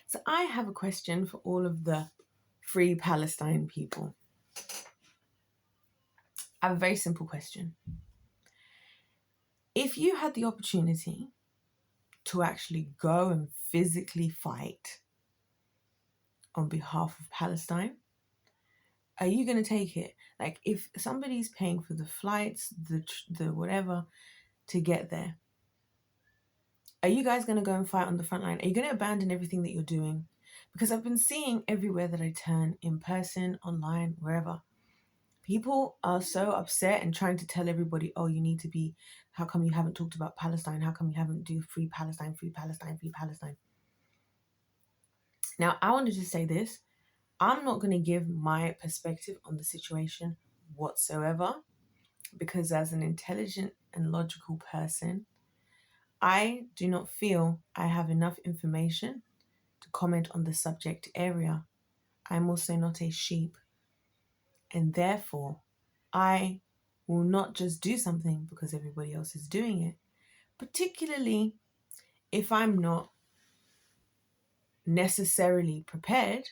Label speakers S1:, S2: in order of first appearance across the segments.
S1: So I have a question for all of the Free Palestine people. I have a very simple question. If you had the opportunity to actually go and physically fight on behalf of Palestine, are you going to take it? Like, if somebody's paying for the flights, the whatever, to get there, are you guys going to go and fight on the front line? Are you going to abandon everything that you're doing? Because I've been seeing everywhere that I turn, in person, online, wherever, people are so upset and trying to tell everybody, oh, you need to be, how come you haven't talked about Palestine? How come you haven't do free Palestine, free Palestine, free Palestine? Now, I wanted to say this. I'm not going to give my perspective on the situation whatsoever, because as an intelligent and logical person, I do not feel I have enough information to comment on the subject area. I'm also not a sheep, and therefore I will not just do something because everybody else is doing it, particularly if I'm not necessarily prepared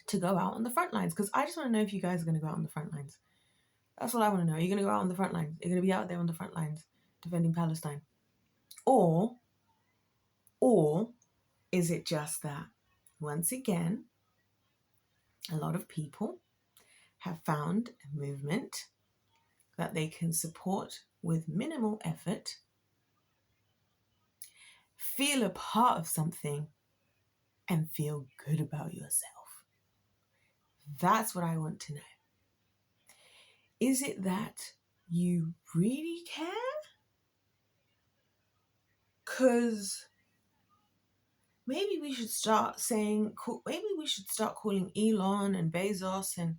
S1: to go out on the front lines. Because I just want to know if you guys are going to go out on the front lines. That's all I want to know. Are you going to go out on the front lines? Are you going to be out there on the front lines defending Palestine? Or is it just that, once again, a lot of people have found a movement that they can support with minimal effort, feel a part of something, and feel good about yourself? That's what I want to know. Is it that you really care? Because maybe we should start calling Elon and Bezos and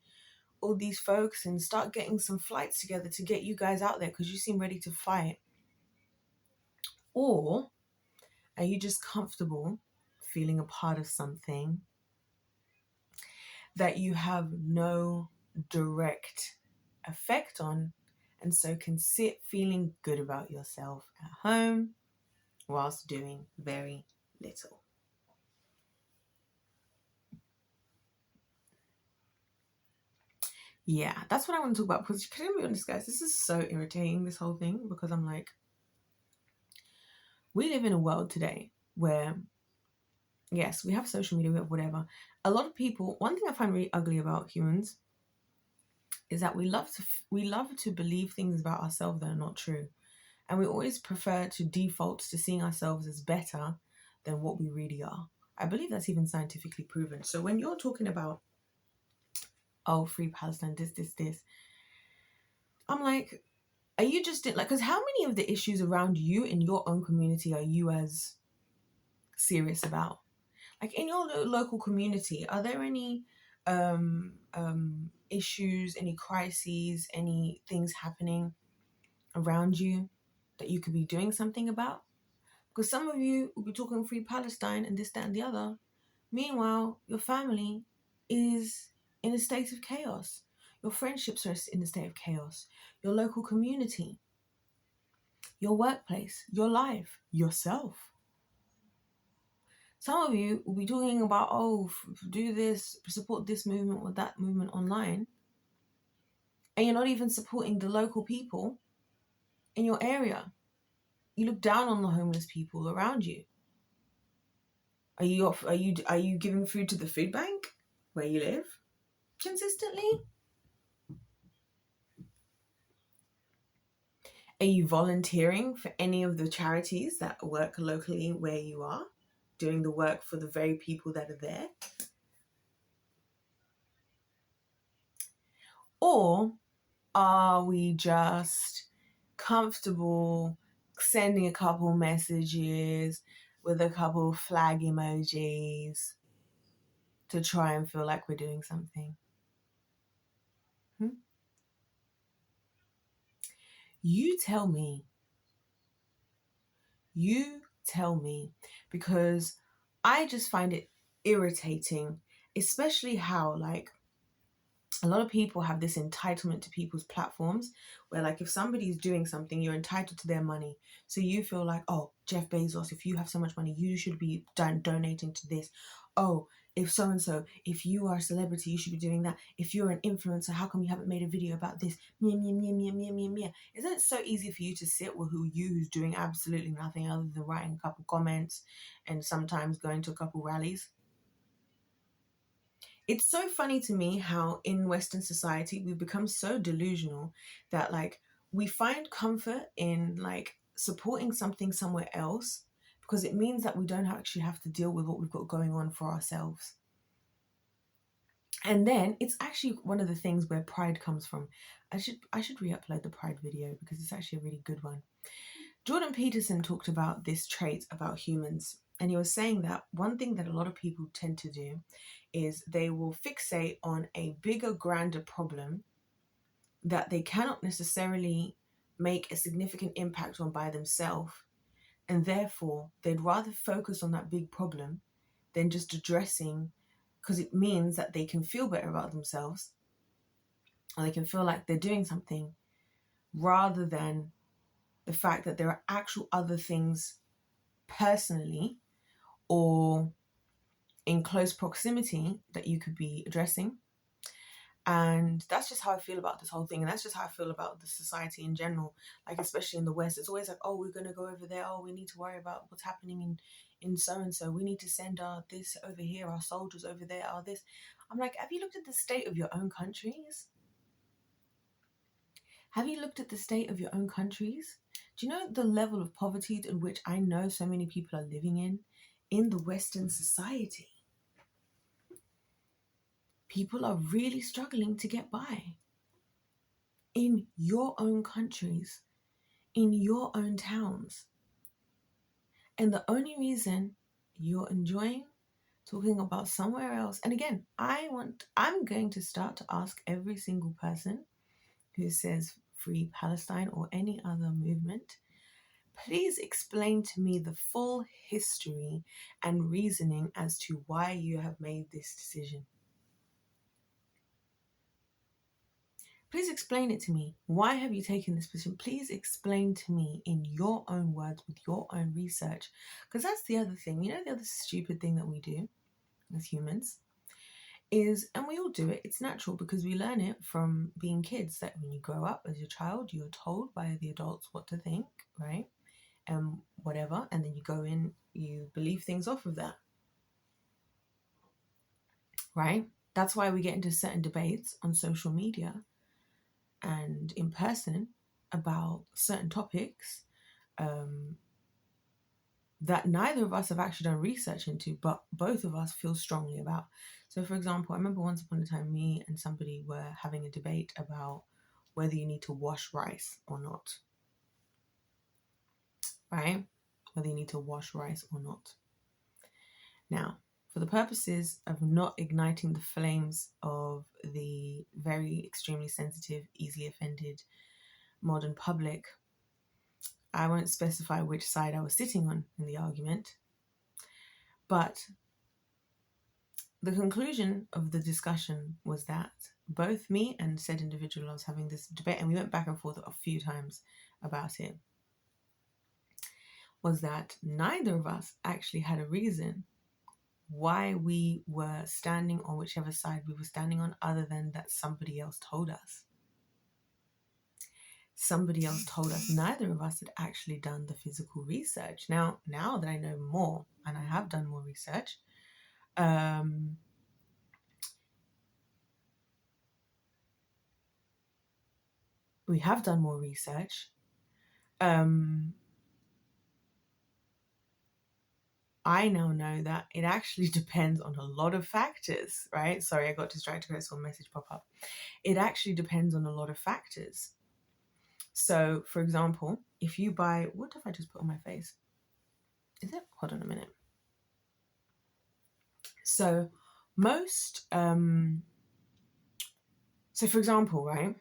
S1: all these folks and start getting some flights together to get you guys out there, because you seem ready to fight. Or are you just comfortable feeling a part of something that you have no direct effect on, and so can sit feeling good about yourself at home whilst doing very little? Yeah, that's what I want to talk about, because can I be honest, guys, this is so irritating, this whole thing, because I'm like, we live in a world today where, yes, we have social media, we have whatever. A lot of people, one thing I find really ugly about humans is that we love to believe things about ourselves that are not true. And we always prefer to default to seeing ourselves as better than what we really are. I believe that's even scientifically proven. So when you're talking about, oh, free Palestine, this, I'm like, are you just like, because how many of the issues around you in your own community are you as serious about? Like, in your local community, are there any issues, any crises, any things happening around you that you could be doing something about? Because some of you will be talking free Palestine and this, that, and the other. Meanwhile, your family is in a state of chaos. Your friendships are in a state of chaos. Your local community, your workplace, your life, yourself. Some of you will be talking about, oh, do this, support this movement or that movement online. And you're not even supporting the local people in your area. You look down on the homeless people around you. Are you giving food to the food bank where you live consistently? Are you volunteering for any of the charities that work locally where you are, doing the work for the very people that are there? Or are we just comfortable sending a couple messages with a couple flag emojis to try and feel like we're doing something? You tell me. You tell me, because I just find it irritating, especially how, like, a lot of people have this entitlement to people's platforms where, like, if somebody's doing something, you're entitled to their money. So you feel like, oh, Jeff Bezos, if you have so much money, you should be donating to this. Oh, if so and so, if you are a celebrity, you should be doing that. If you're an influencer, how come you haven't made a video about this? Mia, mia, mia, mia, mia, mia, mia. Isn't it so easy for you to sit with who's doing absolutely nothing other than writing a couple comments and sometimes going to a couple rallies? It's so funny to me how in Western society we've become so delusional that, like, we find comfort in, like, supporting something somewhere else because it means that we don't actually have to deal with what we've got going on for ourselves. And then it's actually one of the things where pride comes from. I should re-upload the pride video because it's actually a really good one. Jordan Peterson talked about this trait about humans, and he was saying that one thing that a lot of people tend to do is they will fixate on a bigger, grander problem that they cannot necessarily make a significant impact on by themselves, and therefore they'd rather focus on that big problem than just addressing, because it means that they can feel better about themselves or they can feel like they're doing something, rather than the fact that there are actual other things personally or in close proximity that you could be addressing. And that's just how I feel about this whole thing. And that's just how I feel about the society in general. Like, especially in the West, it's always like, oh, we're going to go over there. Oh, we need to worry about what's happening in so-and-so. We need to send our this over here, our soldiers over there, our this. I'm like, have you looked at the state of your own countries? Have you looked at the state of your own countries? Do you know the level of poverty in which I know so many people are living in the Western society? People are really struggling to get by in your own countries, in your own towns. And the only reason you're enjoying talking about somewhere else, and again, I'm going to start to ask every single person who says free Palestine or any other movement, please explain to me the full history and reasoning as to why you have made this decision. Please explain it to me. Why have you taken this position? Please explain to me in your own words with your own research. Because that's the other thing. You know, the other stupid thing that we do as humans is, and we all do it, it's natural because we learn it from being kids, that when you grow up as a child, you're told by the adults what to think, right? And whatever. And then you go in, you believe things off of that, right? That's why we get into certain debates on social media and in person about certain topics that neither of us have actually done research into, but both of us feel strongly about. So, for example, I remember once upon a time, me and somebody were having a debate about whether you need to wash rice or not, right? Whether you need to wash rice or not. Now, for the purposes of not igniting the flames of the very extremely sensitive, easily offended modern public, I won't specify which side I was sitting on in the argument, but the conclusion of the discussion was that both me and said individual I was having this debate, and we went back and forth a few times about it, was that neither of us actually had a reason why we were standing on whichever side we were standing on, other than that somebody else told us. Somebody else told us. Neither of us had actually done the physical research. Now that I know more, and I have done more research, we have done more research. I now know that it actually depends on a lot of factors, right? Sorry, I got distracted because I saw a message pop up. It actually depends on a lot of factors. So, for example, if you buy, what have I just put on my face? Is it? Hold on a minute. So, so for example, right?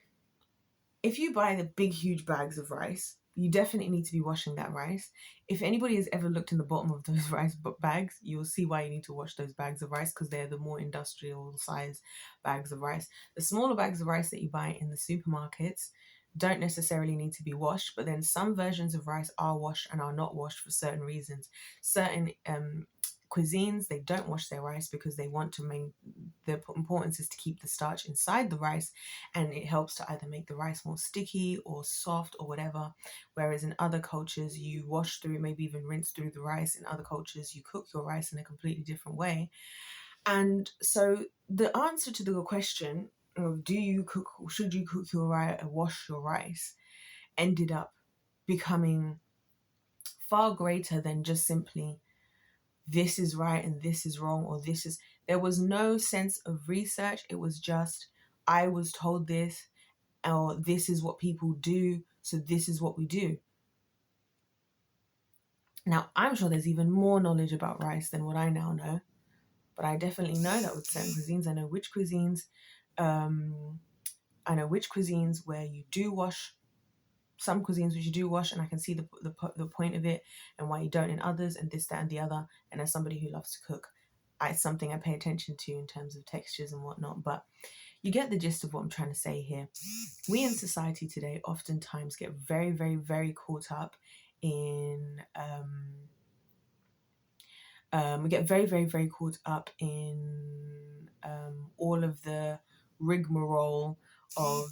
S1: If you buy the big, huge bags of rice, you definitely need to be washing that rice. If anybody has ever looked in the bottom of those rice bags, you'll see why you need to wash those bags of rice, because they're the more industrial size bags of rice. The smaller bags of rice that you buy in the supermarkets don't necessarily need to be washed, but then some versions of rice are washed and are not washed for certain reasons. Certain cuisines, they don't wash their rice because they want to make, the importance is to keep the starch inside the rice, and it helps to either make the rice more sticky or soft or whatever. Whereas in other cultures, you wash through, maybe even rinse through the rice. In other cultures, you cook your rice in a completely different way. And so the answer to the question of should you cook your rice, wash your rice, ended up becoming far greater than just simply this is right and this is wrong, or there was no sense of research. It was just, I was told this, or this is what people do, so this is what we do. Now, I'm sure there's even more knowledge about rice than what I now know, but I definitely know that with certain cuisines, I know which cuisines where you do wash, some cuisines which you do wash, and I can see the point of it and why you don't in others, and this, that, and the other. And as somebody who loves to cook, it's something I pay attention to in terms of textures and whatnot. But you get the gist of what I'm trying to say here. We in society today oftentimes get very, very, very caught up in we get very, very, very caught up in all of the rigmarole of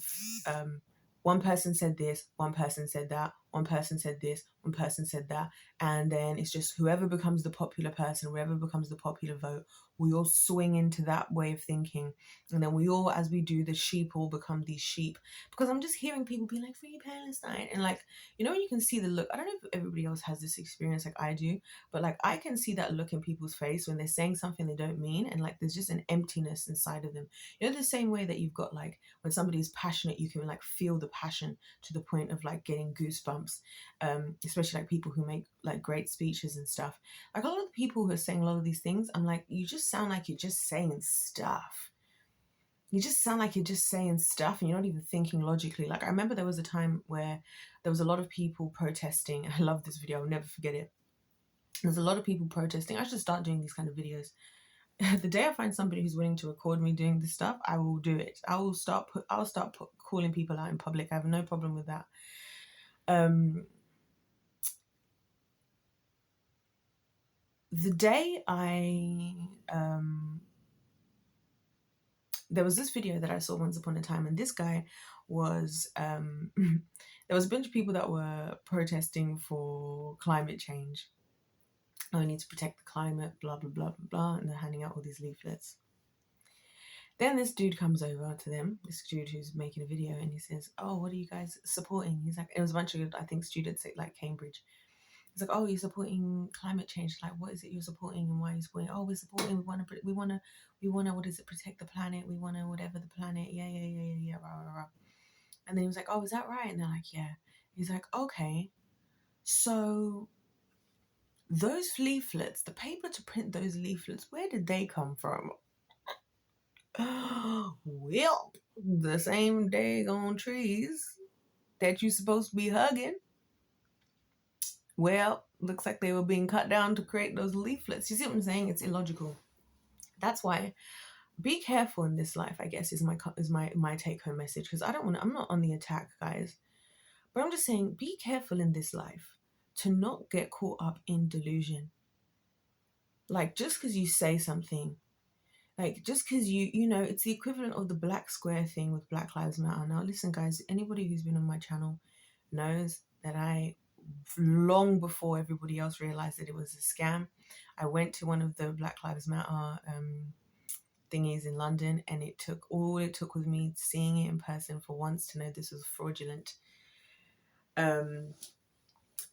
S1: one person said this, one person said that, one person said this, one person said that, and then it's just whoever becomes the popular person, whoever becomes the popular vote, we all swing into that way of thinking, and then we all, as we do, the sheep all become these sheep. Because I'm just hearing people be like, free Palestine, and like, you know, you can see the look. I don't know if everybody else has this experience like I do, but like I can see that look in people's face when they're saying something they don't mean, and like there's just an emptiness inside of them. You know, the same way that you've got like when somebody's passionate, you can like feel the passion to the point of like getting goosebumps, especially like people who make like great speeches and stuff. Like a lot of the people who are saying a lot of these things, I'm like, you just sound like you're just saying stuff. You just sound like you're just saying stuff and you're not even thinking logically. Like I remember there was a time where there was a lot of people protesting. I love this video, I'll never forget it. There's a lot of people protesting. I should start doing these kind of videos. The day I find somebody who's willing to record me doing this stuff, I will do it. I'll start calling people out in public. I have no problem with that. The day there was this video that I saw once upon a time, and this guy was there was a bunch of people that were protesting for climate change. We need to protect the climate, blah, blah, blah, blah, blah, and they're handing out all these leaflets. Then this dude comes over to them, this dude who's making a video, and he says, oh, what are you guys supporting? He's like, it was a bunch of, I think, students at like Cambridge. He's like, oh, you're supporting climate change. Like, what is it you're supporting and why are you supporting? Oh, we're supporting, we want to, what is it, protect the planet. We want to, whatever the planet. Yeah, rah, rah, rah. And then he was like, oh, is that right? And they're like, yeah. He's like, okay, so those leaflets, the paper to print those leaflets, where did they come from? Well, the same daggone trees that you're supposed to be hugging. Well, looks like they were being cut down to create those leaflets. You see what I'm saying? It's illogical. That's why be careful in this life, I guess, is my take home message. Because I'm not on the attack, guys. But I'm just saying, be careful in this life to not get caught up in delusion. Like, just because you say something, like, just because you know, it's the equivalent of the black square thing with Black Lives Matter. Now, listen, guys, anybody who's been on my channel knows that long before everybody else realized that it was a scam, I went to one of the Black Lives Matter thingies in London, and it took was me seeing it in person for once to know this was fraudulent.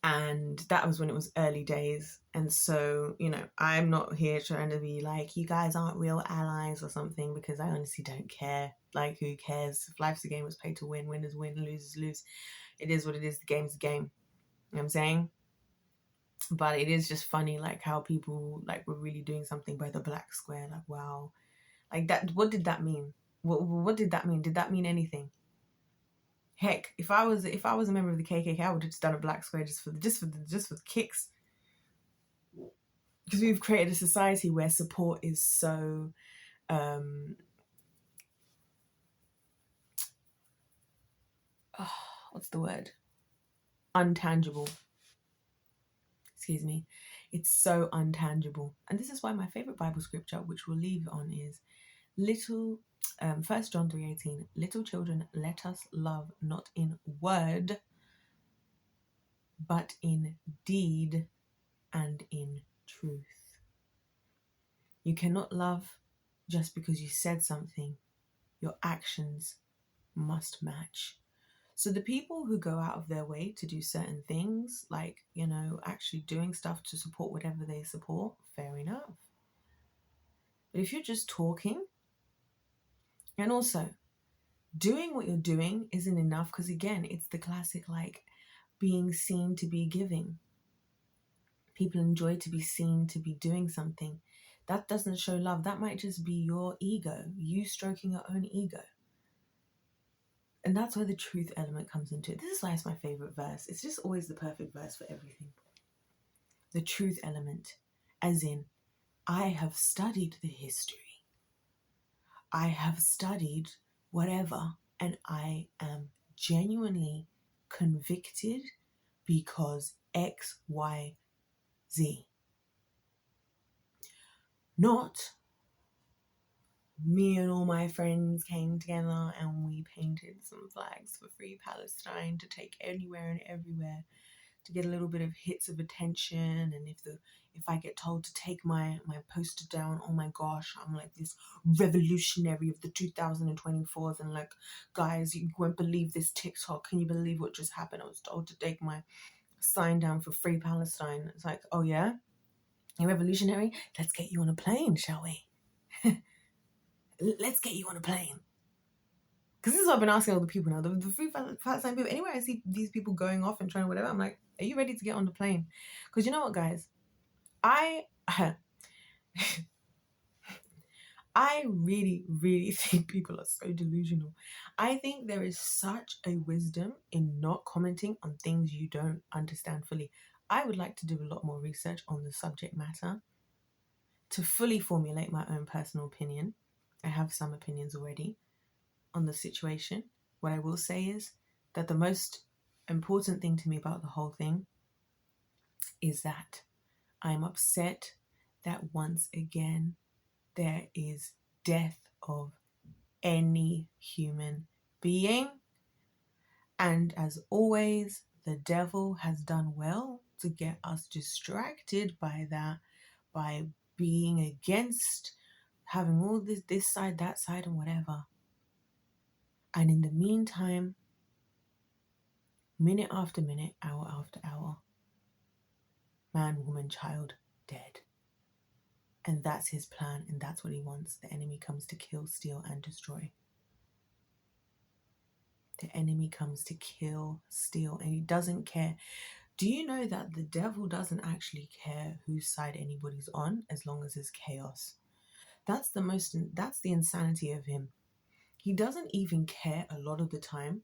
S1: And that was when it was early days. And so, you know, I'm not here trying to be like, you guys aren't real allies or something, because I honestly don't care. Like, who cares? If life's a game, it's paid to win. Winners win, losers lose. It is what it is. The game's the game. You know what I'm saying? But it is just funny, like, how people, like, were really doing something by the black square. Like, wow. Like, that, what did that mean? What did that mean? Did that mean anything? Heck, if I was a member of the KKK, I would have just done a black square just for the kicks. Because we've created a society where support is so what's the word? Untangible. Excuse me. It's so untangible. And this is why my favorite Bible scripture, which we'll leave on, is 1 John 3:18. Little children, let us love not in word, but in deed and in truth. You cannot love just because you said something. Your actions must match. So the people who go out of their way to do certain things, like, actually doing stuff to support whatever they support, fair enough. But if you're just talking, and also doing what you're doing isn't enough, because again, it's the classic, like, being seen to be giving. People enjoy to be seen to be doing something. That doesn't show love. That might just be your ego, you stroking your own ego. And that's where the truth element comes into it. This is why it's my favorite verse. It's just always the perfect verse for everything. The truth element, as in, I have studied the history. I have studied whatever, and I am genuinely convicted because X, Y, Z. Not me and all my friends came together and we painted some flags for Free Palestine to take anywhere and everywhere to get a little bit of hits of attention. And if I get told to take my poster down, oh my gosh, I'm like this revolutionary of the 2024s, and like, guys, you won't believe this TikTok. Can you believe what just happened? I was told to take my sign down for Free Palestine. It's like, oh yeah, you're revolutionary? Let's get you on a plane, shall we? Let's get you on a plane. Because this is what I've been asking all the people now. The Free Palestine people, anywhere I see these people going off and trying whatever, I'm like, are you ready to get on the plane? Because you know what, guys? I really, really think people are so delusional. I think there is such a wisdom in not commenting on things you don't understand fully. I would like to do a lot more research on the subject matter to fully formulate my own personal opinion. I have some opinions already on the situation. What I will say is that the most important thing to me about the whole thing is that I'm upset that once again there is death of any human being. And as always, the devil has done well to get us distracted by that, by being against, having all this side, that side, and whatever. And in the meantime, minute after minute, hour after hour, man, woman, child, dead. And that's his plan, and that's what he wants. The enemy comes to kill, steal, and destroy. The enemy comes to kill, steal, and he doesn't care. Do you know that the devil doesn't actually care whose side anybody's on, as long as there's chaos? That's the insanity of him. He doesn't even care a lot of the time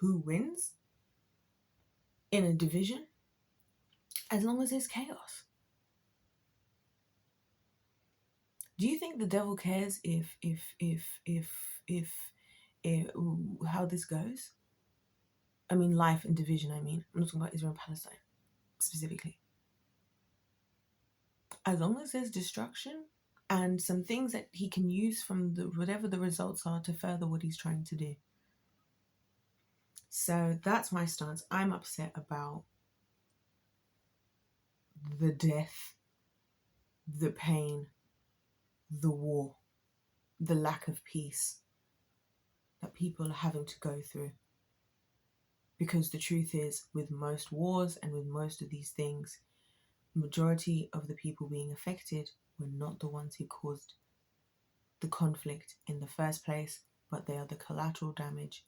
S1: who wins in a division, as long as there's chaos. Do you think the devil cares if how this goes? I mean, life and division, I'm not talking about Israel and Palestine specifically. As long as there's destruction and some things that he can use from whatever the results are to further what he's trying to do. So that's my stance. I'm upset about the death, the pain, the war, the lack of peace that people are having to go through. Because the truth is, with most wars and with most of these things, the majority of the people being affected were not the ones who caused the conflict in the first place, but they are the collateral damage.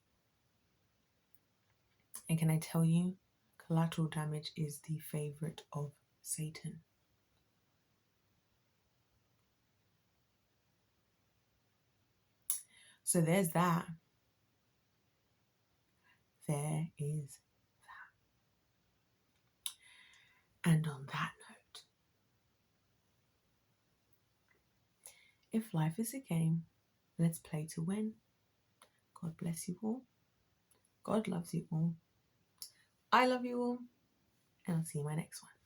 S1: And can I tell you, collateral damage is the favorite of Satan. So there's that. there is that. And on that note, if life is a game, let's play to win. God bless you all. God loves you all. I love you all. And I'll see you in my next one.